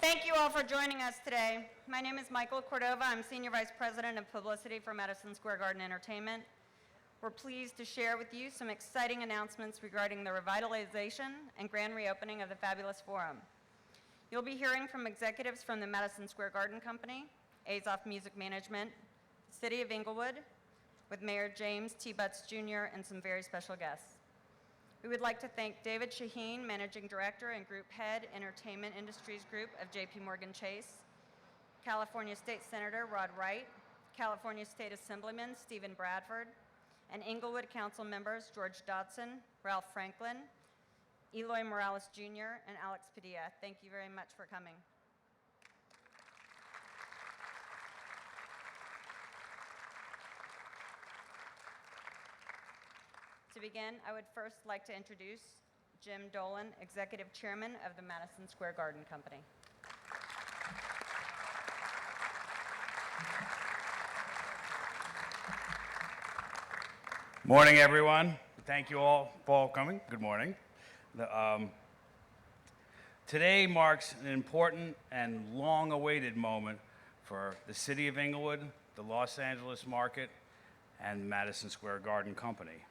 Thank you all for joining us today. My name is Michael Cordova. I'm Senior Vice President of Publicity for Madison Square Garden Entertainment. We're pleased to share with you some exciting announcements regarding the revitalization and grand reopening of the Fabulous Forum. You'll be hearing from executives from the Madison Square Garden Company, Azoff Music Management, City of Inglewood, with Mayor James T. Butts Jr. and some very special guests. We would like to thank David Shaheen, Managing Director and Group Head, Entertainment Industries Group of J.P. Morgan Chase, California State Senator Rod Wright, California State Assemblyman Stephen Bradford, and Inglewood Council members George Dodson, Ralph Franklin, Eloy Morales Jr., and Alex Padilla. Thank you very much for coming. To begin, I would first like to introduce Jim Dolan, Executive Chairman of the Madison Square Garden Company. Morning, everyone. Thank you all for coming. Good morning. Today marks an important and long-awaited moment for the City of Inglewood, the Los Angeles market, and Madison Square Garden Company.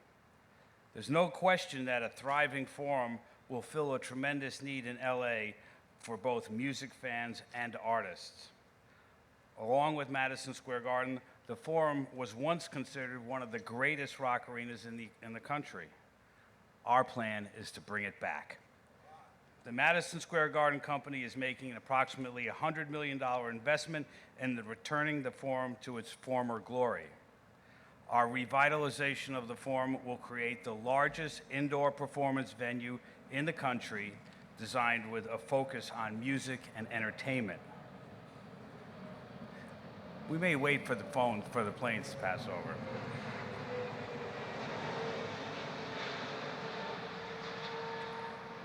There's no question that a thriving forum will fill a tremendous need in LA for both music fans and artists. Along with Madison Square Garden, the Forum was once considered one of the greatest rock arenas in the country. Our plan is to bring it back. The Madison Square Garden Company is making an approximately $100 million investment in returning the Forum to its former glory. Our revitalization of the Forum will create the largest indoor performance venue in the country, designed with a focus on music and entertainment. We may wait for the planes to pass over.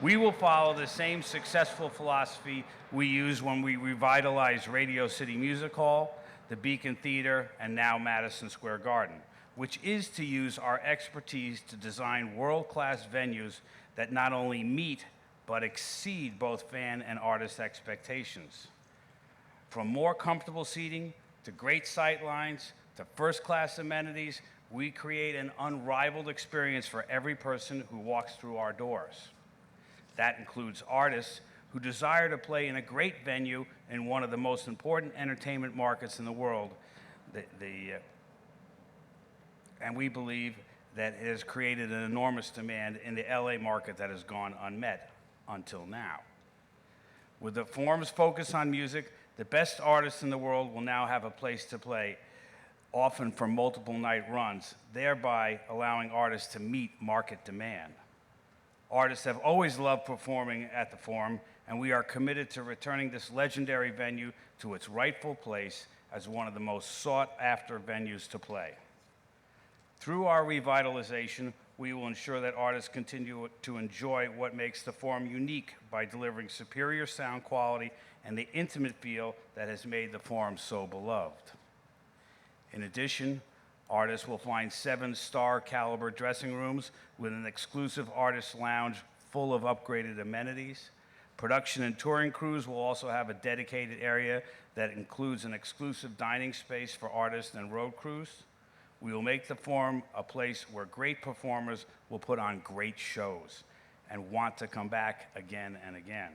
We will follow the same successful philosophy we used when we revitalized Radio City Music Hall, the Beacon Theater, and now Madison Square Garden, which is to use our expertise to design world-class venues that not only meet but exceed both fan and artist expectations. From more comfortable seating to great sight lines to first-class amenities, we create an unrivaled experience for every person who walks through our doors. That includes artists who desire to play in a great venue in one of the most important entertainment markets in the world, and we believe that it has created an enormous demand in the LA market that has gone unmet until now. With the Forum's focus on music, the best artists in the world will now have a place to play, often for multiple night runs, thereby allowing artists to meet market demand. Artists have always loved performing at the Forum, and we are committed to returning this legendary venue to its rightful place as one of the most sought-after venues to play. Through our revitalization, we will ensure that artists continue to enjoy what makes the Forum unique by delivering superior sound quality and the intimate feel that has made the Forum so beloved. In addition, artists will find 7-star caliber dressing rooms with an exclusive artist lounge full of upgraded amenities. Production and touring crews will also have a dedicated area that includes an exclusive dining space for artists and road crews. We will make the Forum a place where great performers will put on great shows and want to come back again and again.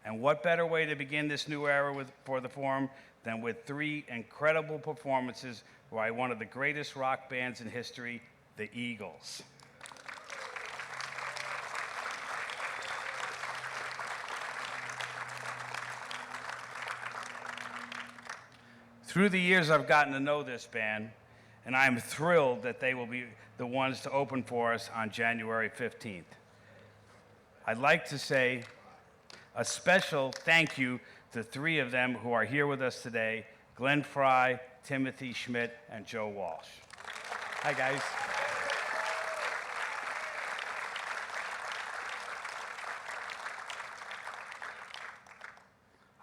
And what better way to begin this new era for the Forum than with 3 incredible performances by one of the greatest rock bands in history, the Eagles. Through the years, I've gotten to know this band, and I am thrilled that they will be the ones to open for us on January 15th. I'd like to say a special thank you to 3 of them who are here with us today, Glenn Frey, Timothy Schmidt, and Joe Walsh. Hi, guys.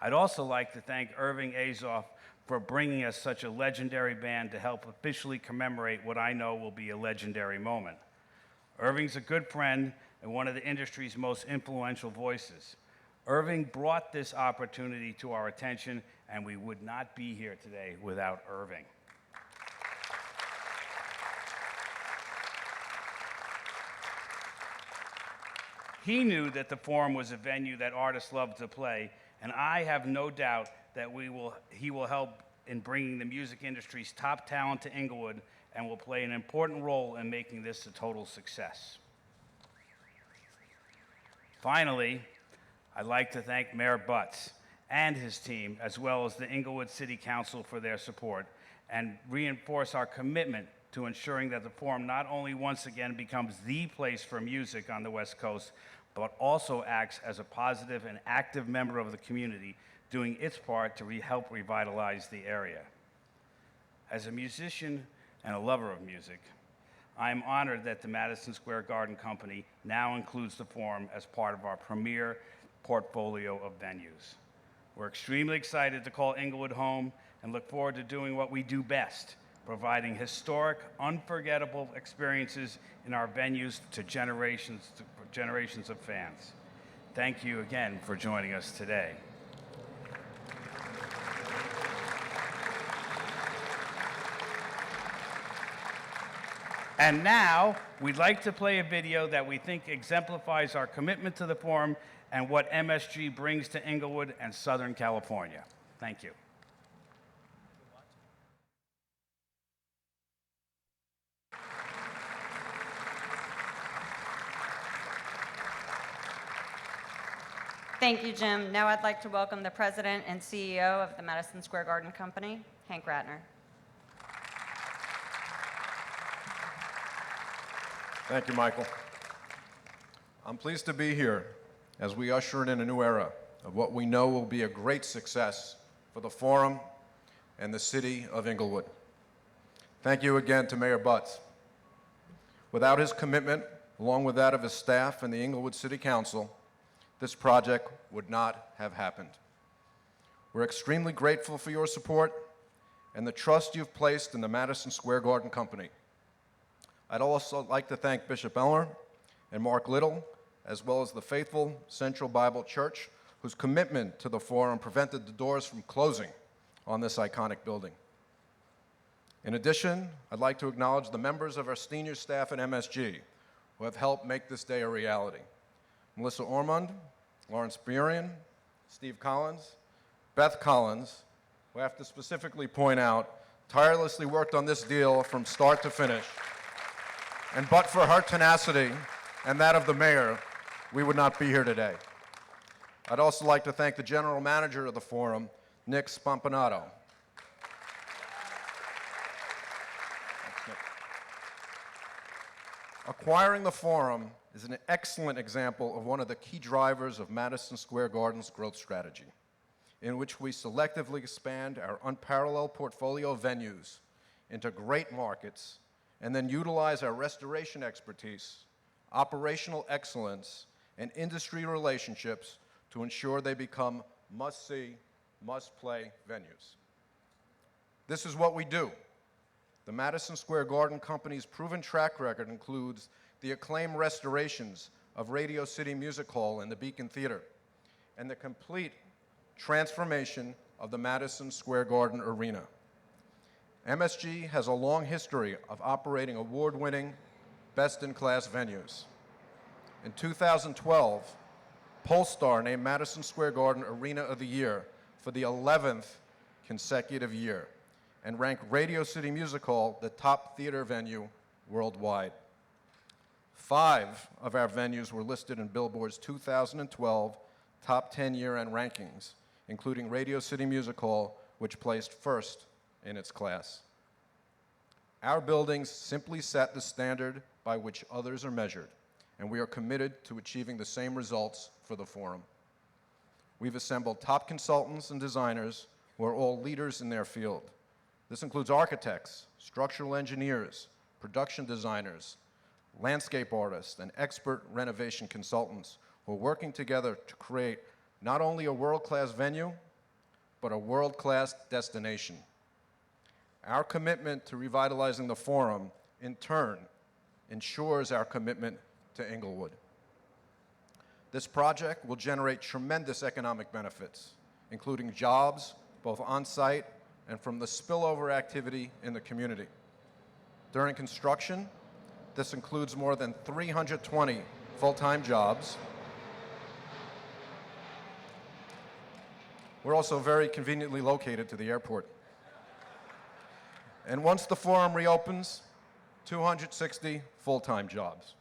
I'd also like to thank Irving Azoff for bringing us such a legendary band to help officially commemorate what I know will be a legendary moment. Irving's a good friend and one of the industry's most influential voices. Irving brought this opportunity to our attention, and we would not be here today without Irving. He knew that the Forum was a venue that artists love to play, and I have no doubt that he will help in bringing the music industry's top talent to Inglewood and will play an important role in making this a total success. Finally, I'd like to thank Mayor Butts and his team, as well as the Inglewood City Council for their support, and reinforce our commitment to ensuring that the Forum not only once again becomes the place for music on the West Coast, but also acts as a positive and active member of the community, doing its part to help revitalize the area. As a musician and a lover of music, I am honored that the Madison Square Garden Company now includes the Forum as part of our premier portfolio of venues. We're extremely excited to call Inglewood home and look forward to doing what we do best, providing historic, unforgettable experiences in our venues to generations of fans. Thank you again for joining us today. And now, we'd like to play a video that we think exemplifies our commitment to the Forum and what MSG brings to Inglewood and Southern California. Thank you. Thank you, Jim. Now I'd like to welcome the President and CEO of the Madison Square Garden Company, Hank Ratner. Thank you, Michael. I'm pleased to be here as we usher in a new era of what we know will be a great success for the Forum and the city of Inglewood. Thank you again to Mayor Butts. Without his commitment, along with that of his staff and the Inglewood City Council, this project would not have happened. We're extremely grateful for your support and the trust you've placed in the Madison Square Garden Company. I'd also like to thank Bishop Elmer and Mark Little, as well as the faithful Central Bible Church, whose commitment to the Forum prevented the doors from closing on this iconic building. In addition, I'd like to acknowledge the members of our senior staff at MSG who have helped make this day a reality. Melissa Ormond, Lawrence Burien, Steve Collins, Beth Collins, who I have to specifically point out, tirelessly worked on this deal from start to finish. And but for her tenacity and that of the mayor, we would not be here today. I'd also like to thank the general manager of the Forum, Nick Spampanato. Acquiring the Forum is an excellent example of one of the key drivers of Madison Square Garden's growth strategy, in which we selectively expand our unparalleled portfolio of venues into great markets and then utilize our restoration expertise, operational excellence, and industry relationships to ensure they become must-see, must-play venues. This is what we do. The Madison Square Garden Company's proven track record includes the acclaimed restorations of Radio City Music Hall and the Beacon Theater, and the complete transformation of the Madison Square Garden Arena. MSG has a long history of operating award-winning, best-in-class venues. In 2012, Pollstar named Madison Square Garden Arena of the Year for the 11th consecutive year and ranked Radio City Music Hall the top theater venue worldwide. 5 of our venues were listed in Billboard's 2012 Top 10 Year-End Rankings, including Radio City Music Hall, which placed first in its class. Our buildings simply set the standard by which others are measured, and we are committed to achieving the same results for the Forum. We've assembled top consultants and designers who are all leaders in their field. This includes architects, structural engineers, production designers, landscape artists, and expert renovation consultants who are working together to create not only a world-class venue, but a world-class destination. Our commitment to revitalizing the Forum, in turn, ensures our commitment to Inglewood. This project will generate tremendous economic benefits, including jobs, both on-site and from the spillover activity in the community. During construction, this includes more than 320 full-time jobs. We're also very conveniently located to the airport. And once the Forum reopens, 260 full-time jobs.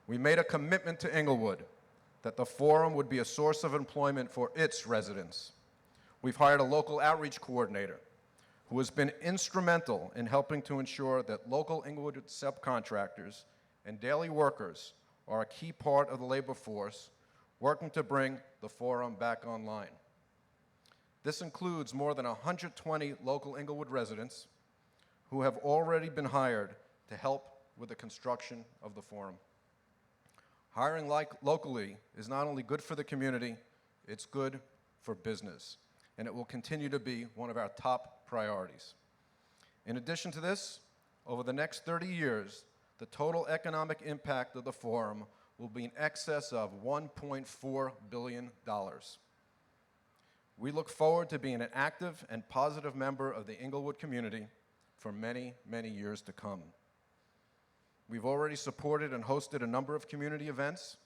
We made a commitment to Inglewood that the Forum would be a source of employment for its residents. We've hired a local outreach coordinator who has been instrumental in helping to ensure that local Inglewood subcontractors and daily workers are a key part of the labor force working to bring the Forum back online. This includes more than 120 local Inglewood residents who have already been hired to help with the construction of the Forum. Hiring locally is not only good for the community, it's good for business, and it will continue to be one of our top priorities. In addition to this, over the next 30 years, the total economic impact of the Forum will be in excess of $1.4 billion. We look forward to being an active and positive member of the Inglewood community for many, many years to come. We've already supported and hosted a number of community events,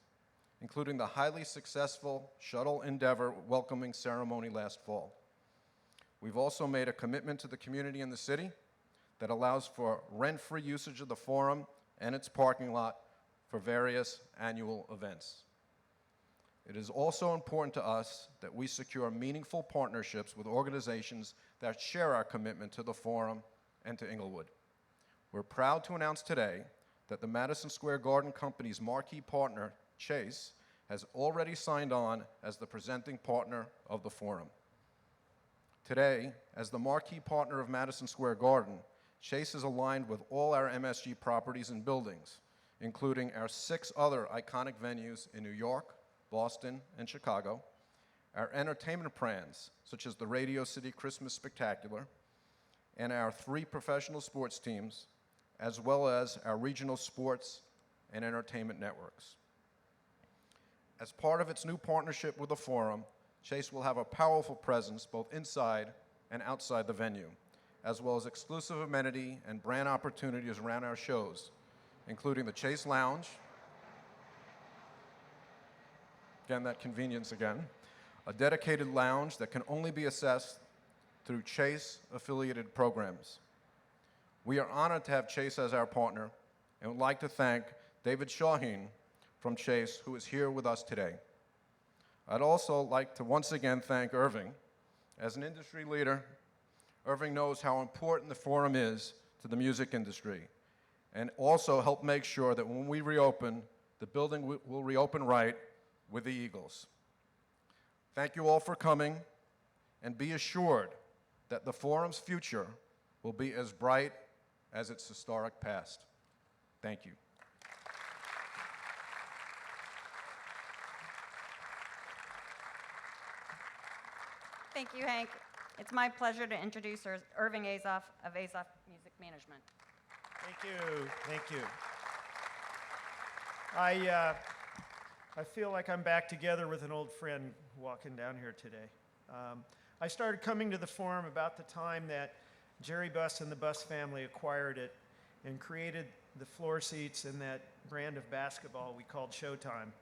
including the highly successful Shuttle Endeavor welcoming ceremony last fall. We've also made a commitment to the community and the city that allows for rent-free usage of the Forum and its parking lot for various annual events. It is also important to us that we secure meaningful partnerships with organizations that share our commitment to the Forum and to Inglewood. We're proud to announce today that the Madison Square Garden Company's marquee partner, Chase, has already signed on as the presenting partner of the Forum. Today, as the marquee partner of Madison Square Garden, Chase is aligned with all our MSG properties and buildings, including our 6 other iconic venues in New York, Boston, and Chicago, our entertainment brands, such as the Radio City Christmas Spectacular, and our 3 professional sports teams, as well as our regional sports and entertainment networks. As part of its new partnership with the Forum, Chase will have a powerful presence both inside and outside the venue, as well as exclusive amenity and brand opportunities around our shows, including the Chase Lounge, again, that convenience again, a dedicated lounge that can only be accessed through Chase-affiliated programs. We are honored to have Chase as our partner and would like to thank David Shaheen from Chase, who is here with us today. I'd also like to once again thank Irving. As an industry leader, Irving knows how important the Forum is to the music industry and also helped make sure that when we reopen, the building will reopen right with the Eagles. Thank you all for coming, and be assured that the Forum's future will be as bright as its historic past. Thank you. Thank you, Hank. It's my pleasure to introduce Irving Azoff of Azoff Music Management. Thank you. Thank you. I feel like I'm back together with an old friend walking down here today. I started coming to the Forum about the time that Jerry Buss and the Buss family acquired it and created the floor seats and that brand of basketball we called Showtime.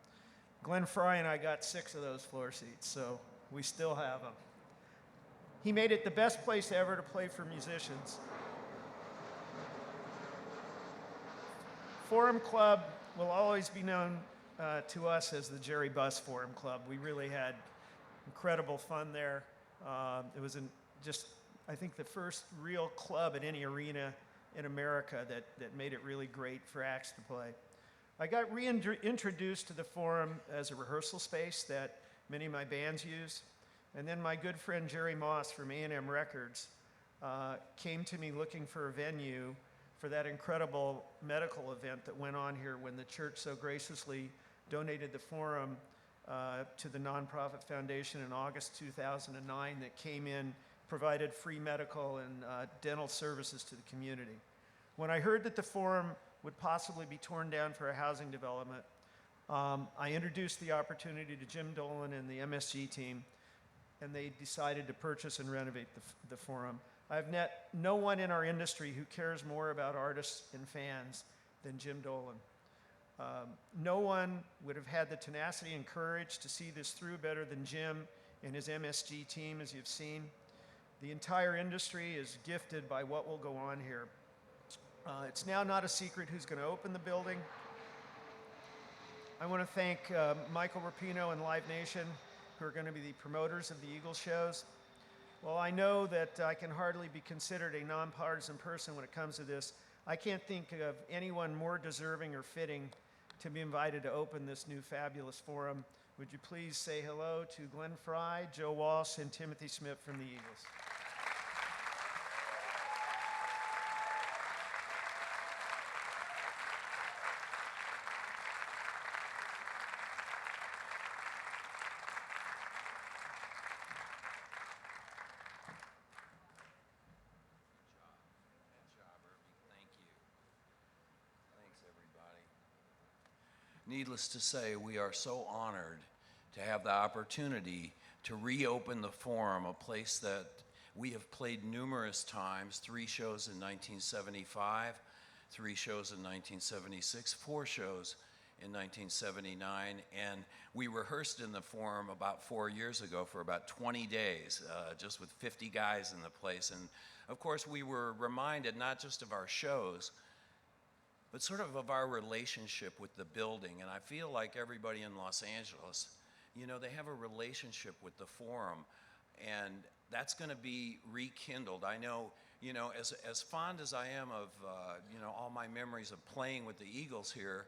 Glenn Fry and I got 6 of those floor seats, so we still have them. He made it the best place ever to play for musicians. Forum Club will always be known to us as the Jerry Buss Forum Club. We really had incredible fun there. It was I think, the first real club at any arena in America that made it really great for acts to play. I got reintroduced to the Forum as a rehearsal space that many of my bands use. And then my good friend Jerry Moss from A&M Records came to me looking for a venue for that incredible medical event that went on here when the church so graciously donated the Forum to the nonprofit foundation in August 2009 that came in, provided free medical and dental services to the community. When I heard that the Forum would possibly be torn down for a housing development, I introduced the opportunity to Jim Dolan and the MSG team, and they decided to purchase and renovate the Forum. I've met no one in our industry who cares more about artists and fans than Jim Dolan. No one would have had the tenacity and courage to see this through better than Jim and his MSG team, as you've seen. The entire industry is gifted by what will go on here. It's now not a secret who's going to open the building. I want to thank Michael Rapino and Live Nation, who are going to be the promoters of the Eagles shows. Well, I know that I can hardly be considered a nonpartisan person when it comes to this. I can't think of anyone more deserving or fitting to be invited to open this new fabulous forum. Would you please say hello to Glenn Fry, Joe Walsh, and Timothy Smith from the Eagles. Needless to say, we are so honored to have the opportunity to reopen the Forum, a place that we have played numerous times, 3 shows in 1975, 3 shows in 1976, 4 shows in 1979, and we rehearsed in the Forum about 4 years ago for about 20 days, just with 50 guys in the place. And of course, we were reminded not just of our shows, but sort of our relationship with the building. And I feel like everybody in Los Angeles, you know, they have a relationship with the Forum, and that's going to be rekindled. I know, you know, as fond as I am of, you know, all my memories of playing with the Eagles here,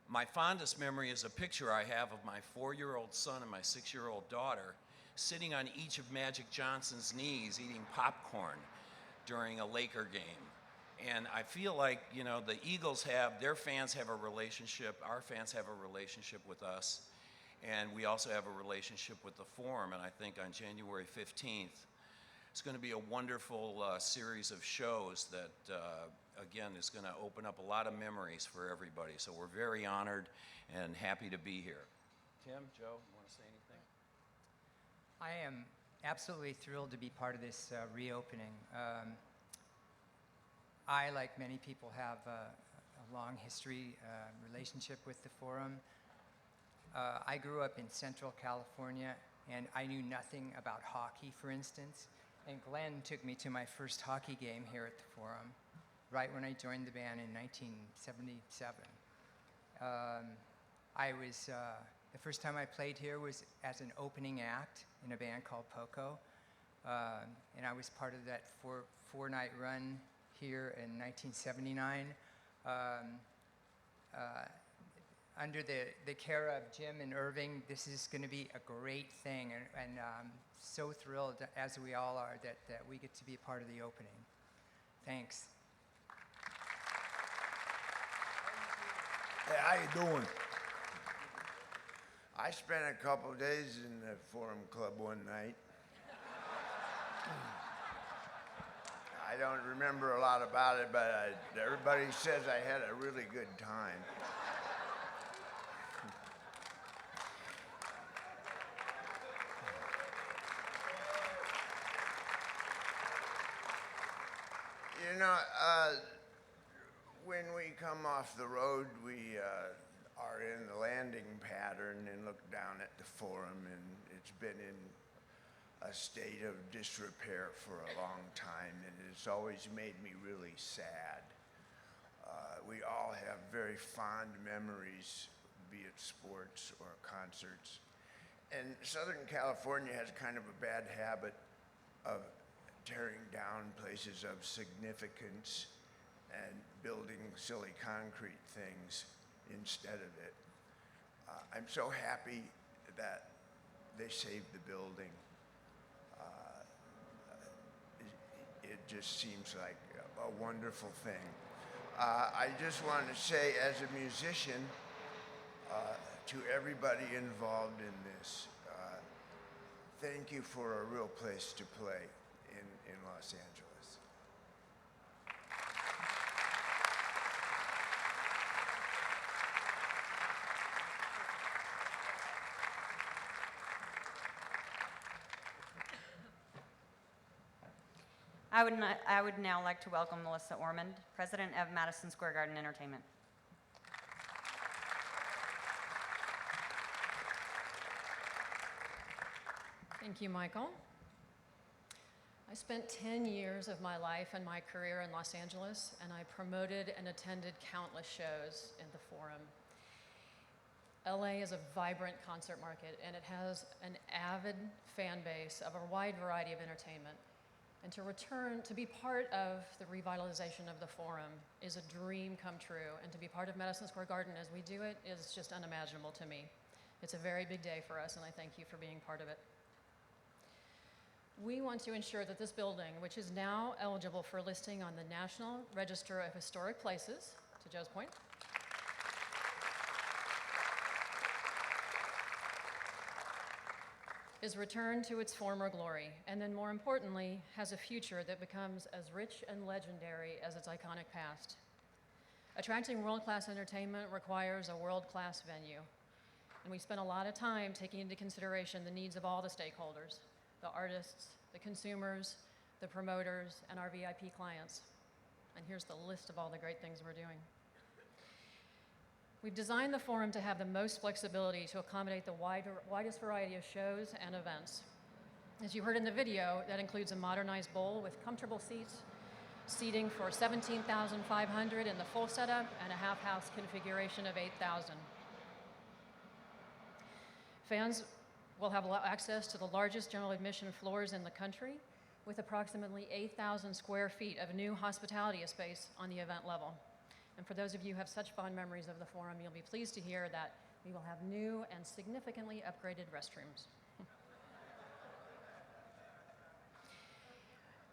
my fondest memory is a picture I have of my 4-year-old son and my 6-year-old daughter sitting on each of Magic Johnson's knees eating popcorn during a Laker game. And I feel like, you know, the Eagles their fans have a relationship, our fans have a relationship with us, and we also have a relationship with the Forum. And I think on January 15th, it's going to be a wonderful series of shows that, again, is going to open up a lot of memories for everybody. So we're very honored and happy to be here. Tim, Joe, you want to say anything? I am absolutely thrilled to be part of this reopening. I, like many people, have a long history, relationship with the Forum. I grew up in Central California, and I knew nothing about hockey, for instance. And Glenn took me to my first hockey game here at the Forum, right when I joined the band in 1977. The first time I played here was as an opening act in a band called Poco, and I was part of that four-night run here in 1979. Under the care of Jim and Irving, this is going to be a great thing, and I'm so thrilled, as we all are, that we get to be a part of the opening. Thanks. Hey, how you doing? I spent a couple of days in the Forum Club one night. I don't remember a lot about it, but everybody says I had a really good time. You know, when we come off the road, we are in the landing pattern and look down at the Forum, and it's been in a state of disrepair for a long time, and it's always made me really sad. We all have very fond memories, be it sports or concerts. And Southern California has kind of a bad habit of tearing down places of significance and building silly concrete things instead of it. I'm so happy that they saved the building. It just seems like a wonderful thing. I just want to say, as a musician, to everybody involved in this, thank you for a real place to play in Los Angeles. I would now like to welcome Melissa Ormond, President of Madison Square Garden Entertainment. Thank you, Michael. I spent 10 years of my life and my career in Los Angeles, and I promoted and attended countless shows in the Forum. LA is a vibrant concert market, and it has an avid fan base of a wide variety of entertainment. And to return, to be part of the revitalization of the Forum is a dream come true, and to be part of Madison Square Garden as we do it is just unimaginable to me. It's a very big day for us, and I thank you for being part of it. We want to ensure that this building, which is now eligible for listing on the National Register of Historic Places, to Joe's point, is returned to its former glory, and then more importantly, has a future that becomes as rich and legendary as its iconic past. Attracting world-class entertainment requires a world-class venue, and we spent a lot of time taking into consideration the needs of all the stakeholders, the artists, the consumers, the promoters, and our VIP clients. And here's the list of all the great things we're doing. We've designed the Forum to have the most flexibility to accommodate the widest variety of shows and events. As you heard in the video, that includes a modernized bowl with comfortable seats, seating for 17,500 in the full setup, and a half-house configuration of 8,000. Fans will have access to the largest general admission floors in the country, with approximately 8,000 square feet of new hospitality space on the event level. And for those of you who have such fond memories of the Forum, you'll be pleased to hear that we will have new and significantly upgraded restrooms.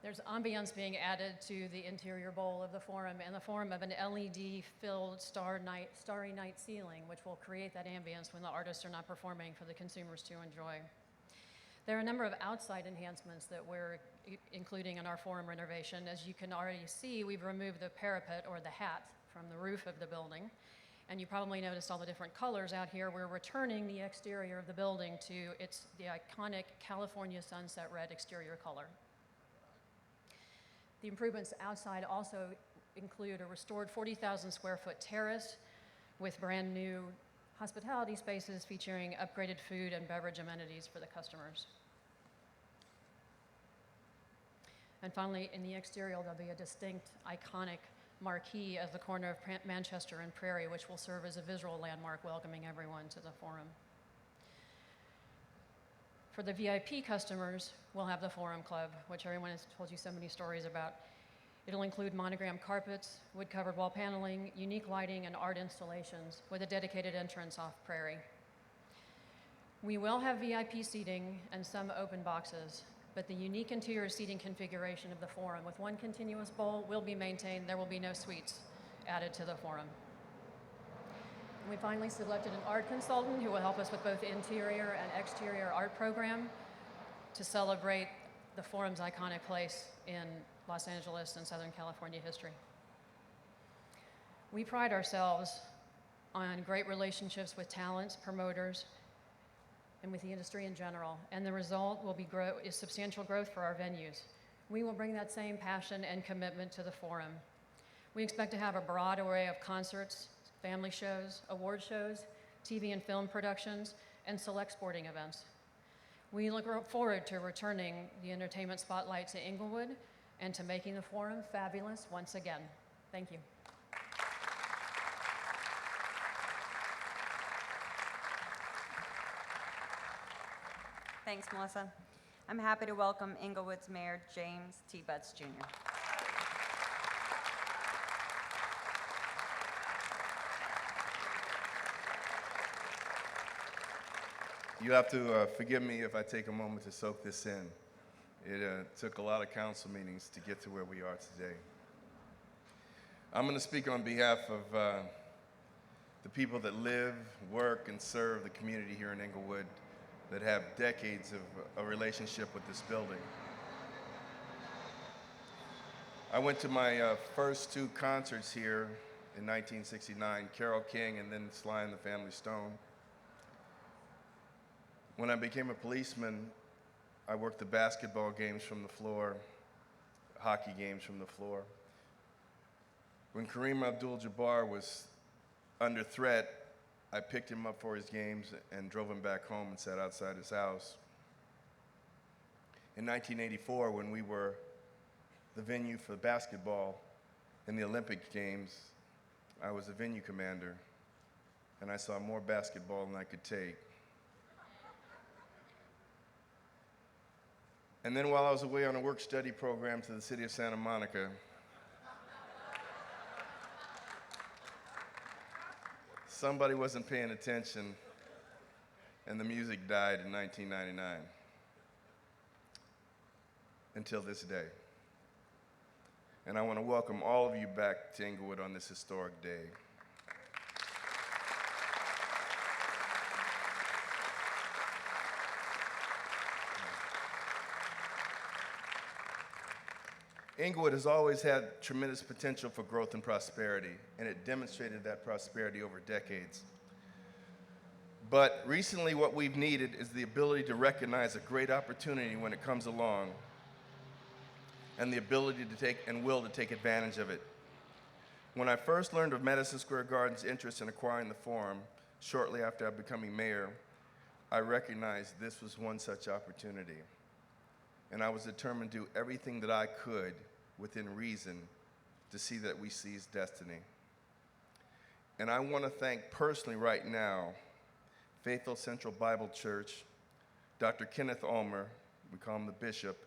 There's ambience being added to the interior bowl of the Forum in the form of an LED-filled starry night ceiling, which will create that ambience when the artists are not performing for the consumers to enjoy. There are a number of outside enhancements that we're including in our Forum renovation. As you can already see, we've removed the parapet or the hat from the roof of the building. And you probably noticed all the different colors out here. We're returning the exterior of the building to the iconic California sunset red exterior color. The improvements outside also include a restored 40,000 square foot terrace with brand new hospitality spaces featuring upgraded food and beverage amenities for the customers. And finally, in the exterior, there'll be a distinct, iconic marquee at the corner of Manchester and Prairie, which will serve as a visual landmark welcoming everyone to the Forum. For the VIP customers, we'll have the Forum Club, which everyone has told you so many stories about. It'll include monogram carpets, wood-covered wall paneling, unique lighting, and art installations with a dedicated entrance off Prairie. We will have VIP seating and some open boxes, but the unique interior seating configuration of the Forum with one continuous bowl will be maintained. There will be no suites added to the Forum. We finally selected an art consultant who will help us with both interior and exterior art program to celebrate the Forum's iconic place in Los Angeles and Southern California history. We pride ourselves on great relationships with talents, promoters, and with the industry in general, and the result will be substantial growth for our venues. We will bring that same passion and commitment to the Forum. We expect to have a broad array of concerts, family shows, award shows, TV and film productions, and select sporting events. We look forward to returning the entertainment spotlight to Inglewood and to making the Forum fabulous once again. Thank you. Thanks, Melissa. I'm happy to welcome Inglewood's Mayor James T. Butts, Jr. You have to forgive me if I take a moment to soak this in. It took a lot of council meetings to get to where we are today. I'm going to speak on behalf of the people that live, work, and serve the community here in Inglewood that have decades of a relationship with this building. I went to my first two concerts here in 1969, Carole King and then Sly and the Family Stone. When I became a policeman, I worked the basketball games from the floor. hockey games from the floor. When Kareem Abdul-Jabbar was under threat, I picked him up for his games and drove him back home and sat outside his house. In 1984, when we were the venue for basketball in the Olympic Games, I was a venue commander, and I saw more basketball than I could take. And then while I was away on a work-study program to the city of Santa Monica, somebody wasn't paying attention, and the music died in 1999. Until this day. And I want to welcome all of you back to Inglewood on this historic day. Inglewood has always had tremendous potential for growth and prosperity, and it demonstrated that prosperity over decades. But recently, what we've needed is the ability to recognize a great opportunity when it comes along, and the ability to take and will to take advantage of it. When I first learned of Madison Square Garden's interest in acquiring the Forum, shortly after becoming mayor, I recognized this was one such opportunity. And I was determined to do everything that I could within reason to see that we seize destiny. And I want to thank personally right now Faithful Central Bible Church, Dr. Kenneth Ulmer, we call him the bishop,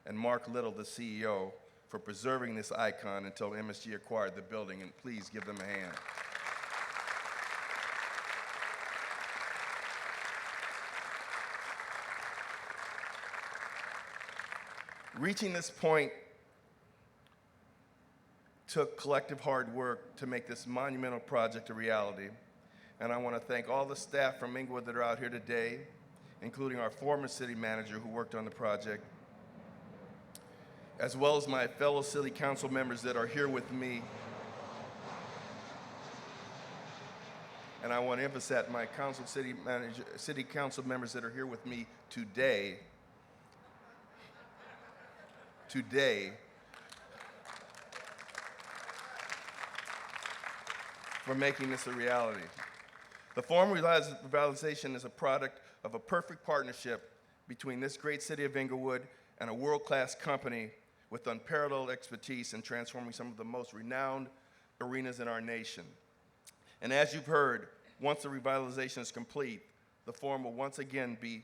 and Mark Little, the CEO, for preserving this icon until MSG acquired the building, and please give them a hand. Reaching this point took collective hard work to make this monumental project a reality, and I want to thank all the staff from Inglewood that are out here today, including our former city manager who worked on the project, as well as my fellow city council members that are here with me. And I want to emphasize my city council members that are here with me today, for making this a reality. The Forum Revitalization is a product of a perfect partnership between this great city of Inglewood and a world-class company with unparalleled expertise in transforming some of the most renowned arenas in our nation. And as you've heard, once the revitalization is complete, the Forum will once again be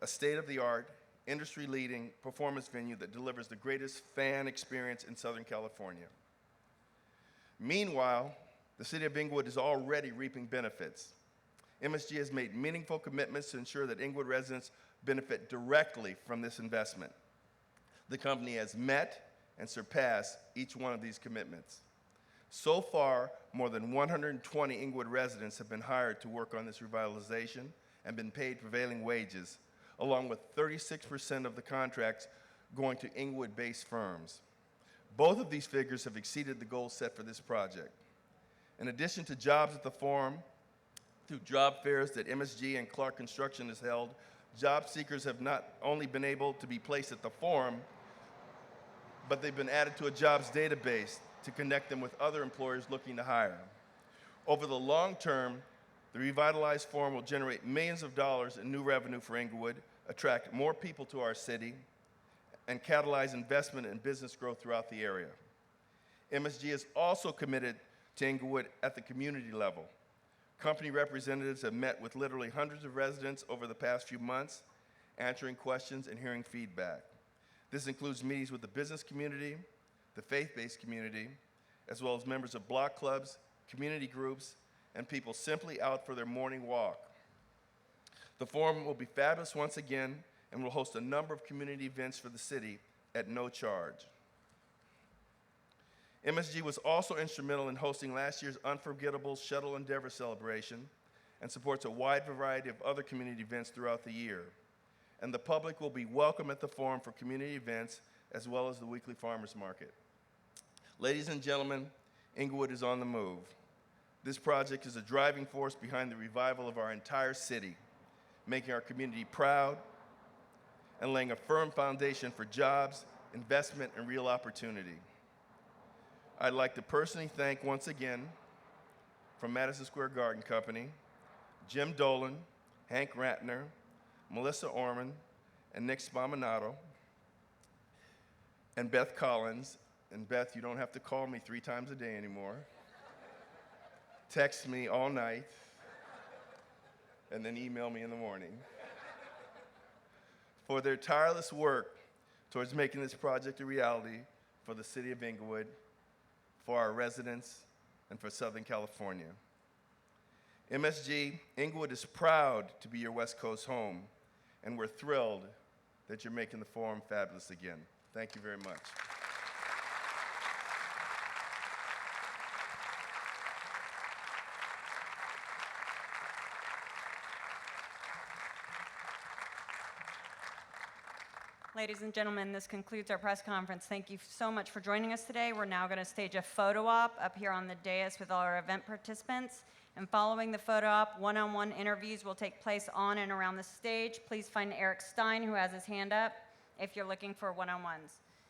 a state-of-the-art, industry-leading performance venue that delivers the greatest fan experience in Southern California. Meanwhile, the city of Inglewood is already reaping benefits. MSG has made meaningful commitments to ensure that Inglewood residents benefit directly from this investment. The company has met and surpassed each one of these commitments. So far, more than 120 Inglewood residents have been hired to work on this revitalization and been paid prevailing wages, along with 36% of the contracts going to Inglewood-based firms. Both of these figures have exceeded the goals set for this project. In addition to jobs at the Forum, through job fairs that MSG and Clark Construction has held, job seekers have not only been able to be placed at the Forum, but they've been added to a jobs database to connect them with other employers looking to hire. Over the long term, the revitalized Forum will generate millions of dollars in new revenue for Inglewood, attract more people to our city, and catalyze investment and business growth throughout the area. MSG is also committed to Inglewood at the community level. Company representatives have met with literally hundreds of residents over the past few months, answering questions and hearing feedback. This includes meetings with the business community, the faith-based community, as well as members of block clubs, community groups, and people simply out for their morning walk. The Forum will be fabulous once again and will host a number of community events for the city at no charge. MSG was also instrumental in hosting last year's unforgettable Shuttle Endeavor celebration and supports a wide variety of other community events throughout the year. And the public will be welcome at the Forum for community events as well as the weekly farmers market. Ladies and gentlemen, Inglewood is on the move. This project is a driving force behind the revival of our entire city, making our community proud and laying a firm foundation for jobs, investment, and real opportunity. I'd like to personally thank once again from Madison Square Garden Company, Jim Dolan, Hank Ratner, Melissa Orman, and Nick Spaminato, and Beth Collins. And Beth, you don't have to call me 3 times a day anymore. Text me all night, and then email me in the morning. For their tireless work towards making this project a reality for the city of Inglewood, for our residents, and for Southern California. MSG, Inglewood is proud to be your West Coast home, and we're thrilled that you're making the Forum fabulous again. Thank you very much. Ladies and gentlemen, this concludes our press conference. Thank you so much for joining us today. We're now going to stage a photo op up here on the dais with all our event participants. And following the photo op, one-on-one interviews will take place on and around the stage. Please find Eric Stein, who has his hand up, if you're looking for one-on-ones.